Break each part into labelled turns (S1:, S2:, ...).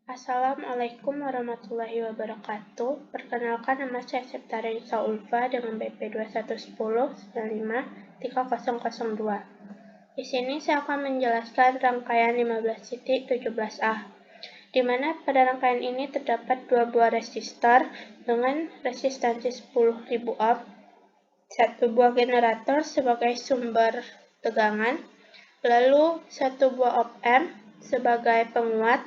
S1: Assalamualaikum warahmatullahi wabarakatuh. Perkenalkan, nama saya Septarensa Ulfa dengan BP 2110953002. Di sini saya akan menjelaskan rangkaian 15.17a, di mana pada rangkaian ini terdapat dua buah resistor dengan resistansi 10.000 ohm, satu buah generator sebagai sumber tegangan, lalu satu buah op-amp sebagai penguat,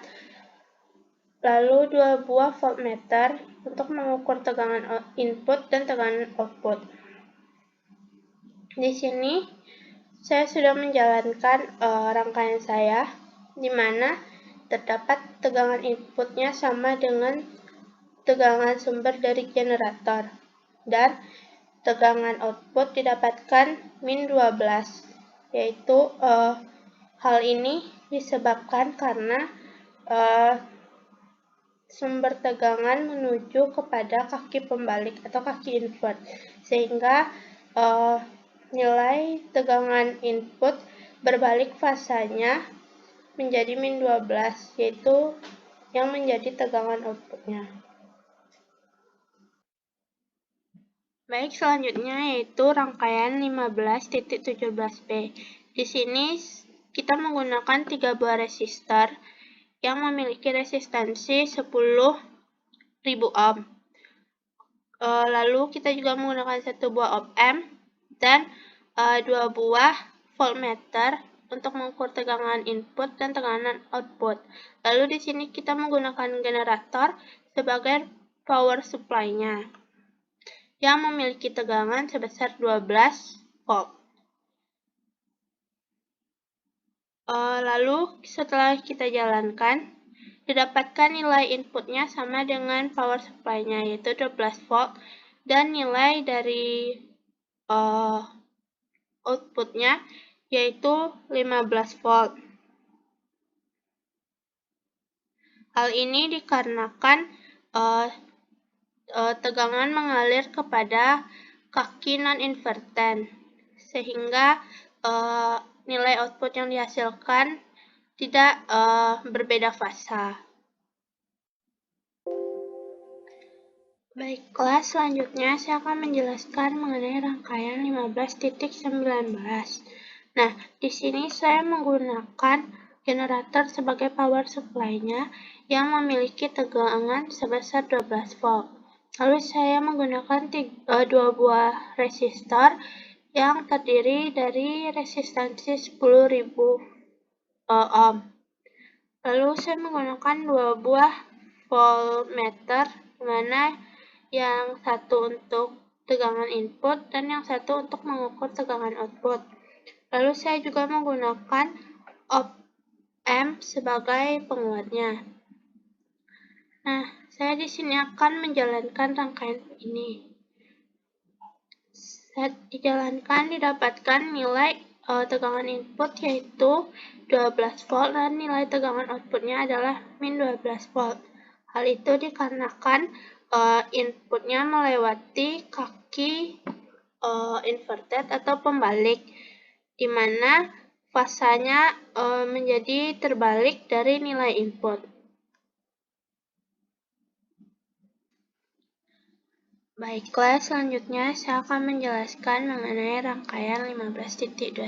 S1: lalu dua buah voltmeter untuk mengukur tegangan input dan tegangan output. Di sini saya sudah menjalankan rangkaian saya, di mana terdapat tegangan inputnya sama dengan tegangan sumber dari generator, dan tegangan output didapatkan min 12, yaitu hal ini disebabkan karena sumber tegangan menuju kepada kaki pembalik atau kaki invert, sehingga nilai tegangan input berbalik fasanya menjadi min 12, yaitu yang menjadi tegangan outputnya. Baik, selanjutnya yaitu rangkaian 15.17b. Di sini kita menggunakan 3 buah resistor yang memiliki resistansi 10.000 ohm. Lalu kita juga menggunakan satu buah op-amp dan dua buah voltmeter untuk mengukur tegangan input dan tegangan output. Lalu di sini kita menggunakan generator sebagai power supply-nya yang memiliki tegangan sebesar 12 volt. Lalu setelah kita jalankan, didapatkan nilai inputnya sama dengan power supply-nya, yaitu 12 volt, dan nilai dari outputnya yaitu 15 volt. Hal ini dikarenakan tegangan mengalir kepada kaki non-inverten, sehingga nilai output yang dihasilkan tidak berbeda fasa. Baiklah, selanjutnya saya akan menjelaskan mengenai rangkaian 15.19. Nah, di sini saya menggunakan generator sebagai power supply-nya yang memiliki tegangan sebesar 12 volt. Lalu saya menggunakan dua buah resistor yang terdiri dari resistansi 10.000 ohm. Lalu saya menggunakan dua buah voltmeter, di mana yang satu untuk tegangan input dan yang satu untuk mengukur tegangan output. Lalu saya juga menggunakan op-amp sebagai penguatnya. Nah, saya di sini akan menjalankan rangkaian ini. Saat dijalankan didapatkan nilai tegangan input yaitu 12 volt dan nilai tegangan outputnya adalah min 12 volt. Hal itu dikarenakan inputnya melewati kaki inverted atau pembalik, di mana fasanya menjadi terbalik dari nilai input. Baiklah, selanjutnya saya akan menjelaskan mengenai rangkaian 15.21,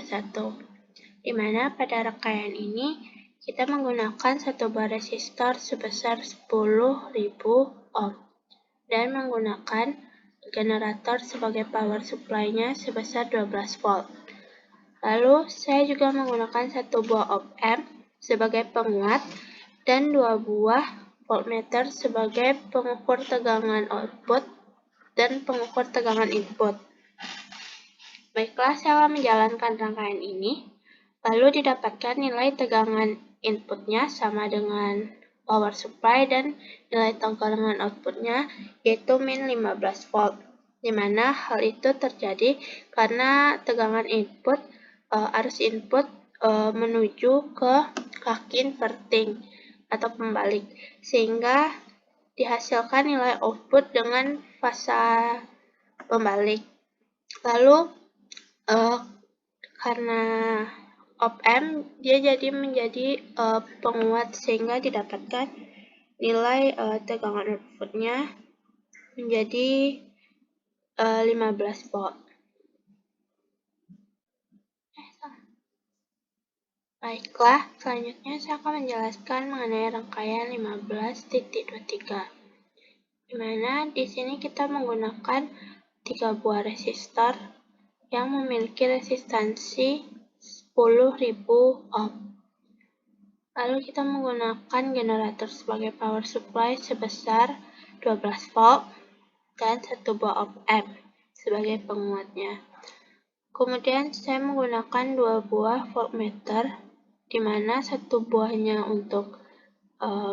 S1: di mana pada rangkaian ini kita menggunakan satu buah resistor sebesar 10.000 ohm dan menggunakan generator sebagai power supply-nya sebesar 12 volt. Lalu saya juga menggunakan satu buah op-amp sebagai penguat dan dua buah voltmeter sebagai pengukur tegangan output dan pengukur tegangan input. Baiklah, saya akan menjalankan rangkaian ini, lalu didapatkan nilai tegangan inputnya sama dengan power supply dan nilai tegangan outputnya yaitu min 15 volt, di mana hal itu terjadi karena tegangan input, arus input menuju ke kaki inverting atau pembalik, sehingga dihasilkan nilai output dengan fasa pembalik. Lalu karena op-amp dia menjadi penguat, sehingga didapatkan nilai tegangan outputnya menjadi 15 volt. Baiklah, selanjutnya saya akan menjelaskan mengenai rangkaian 15.23. Di mana di sini kita menggunakan 3 buah resistor yang memiliki resistansi 10.000 ohm. Lalu kita menggunakan generator sebagai power supply sebesar 12 volt dan 1 buah op-amp sebagai penguatnya. Kemudian saya menggunakan 2 buah voltmeter, di mana 1 buahnya untuk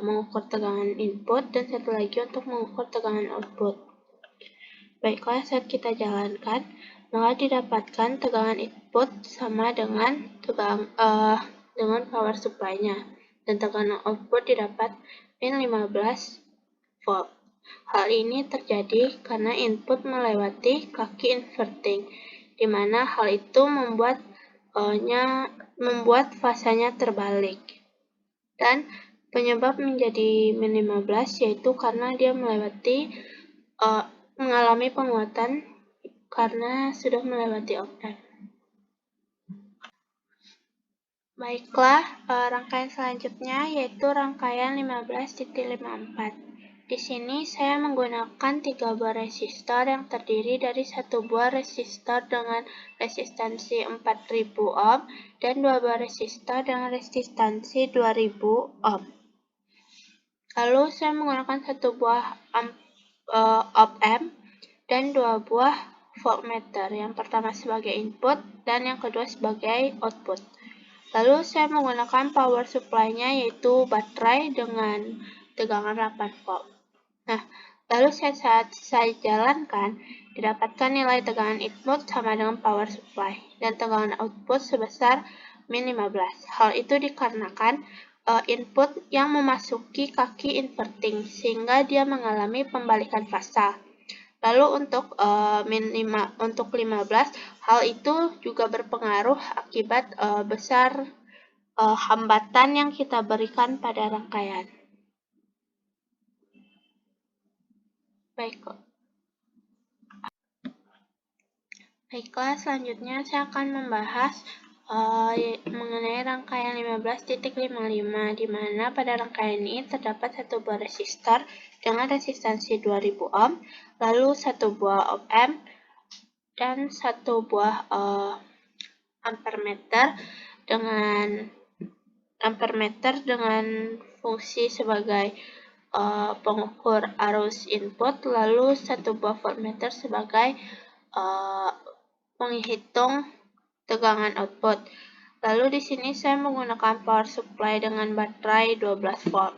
S1: mengukur tegangan input dan 1 lagi untuk mengukur tegangan output. Baiklah, saat kita jalankan, maka didapatkan tegangan input sama dengan dengan power supply-nya, dan tegangan output didapat min 15 volt. Hal ini terjadi karena input melewati kaki inverting, di mana hal itu membuat fasanya terbalik. Dan penyebab menjadi min 15 yaitu karena dia mengalami penguatan karena sudah melewati op-amp. Baiklah, rangkaian selanjutnya yaitu rangkaian 15.54. Di sini saya menggunakan 3 buah resistor yang terdiri dari 1 buah resistor dengan resistansi 4.000 ohm dan 2 buah resistor dengan resistansi 2.000 ohm. Lalu saya menggunakan 1 buah op-amp dan 2 buah voltmeter, yang pertama sebagai input dan yang kedua sebagai output. Lalu saya menggunakan power supply-nya yaitu baterai dengan tegangan 8 volt. Nah, lalu saat saya jalankan, didapatkan nilai tegangan input sama dengan power supply dan tegangan output sebesar min 15. Hal itu dikarenakan input yang memasuki kaki inverting sehingga dia mengalami pembalikan fasa. Lalu untuk 15, hal itu juga berpengaruh akibat besar hambatan yang kita berikan pada rangkaian. Baiklah, selanjutnya saya akan membahas mengenai rangkaian 15.55, di mana pada rangkaian ini terdapat 1 buah resistor dengan resistansi 2000 ohm, lalu 1 buah op-amp dan 1 buah ampermeter dengan fungsi sebagai pengukur arus input, lalu 1 buah voltmeter sebagai menghitung tegangan output. Lalu di sini saya menggunakan power supply dengan baterai 12 volt.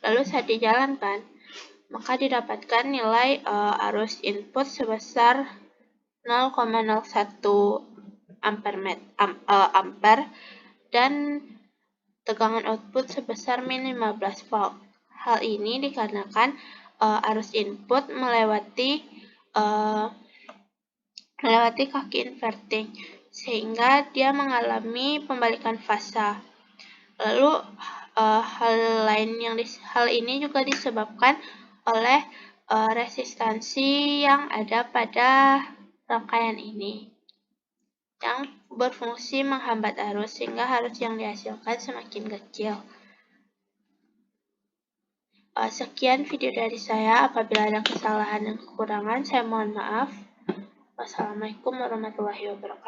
S1: Lalu saat dijalankan, maka didapatkan nilai arus input sebesar 0,01 ampere dan tegangan output sebesar min 15 volt. Hal ini dikarenakan arus input melewati kaki inverting, sehingga dia mengalami pembalikan fasa. Lalu hal ini juga disebabkan oleh resistansi yang ada pada rangkaian ini, yang berfungsi menghambat arus sehingga arus yang dihasilkan semakin kecil. Sekian video dari saya. Apabila ada kesalahan dan kekurangan, saya mohon maaf. Wassalamualaikum warahmatullahi wabarakatuh.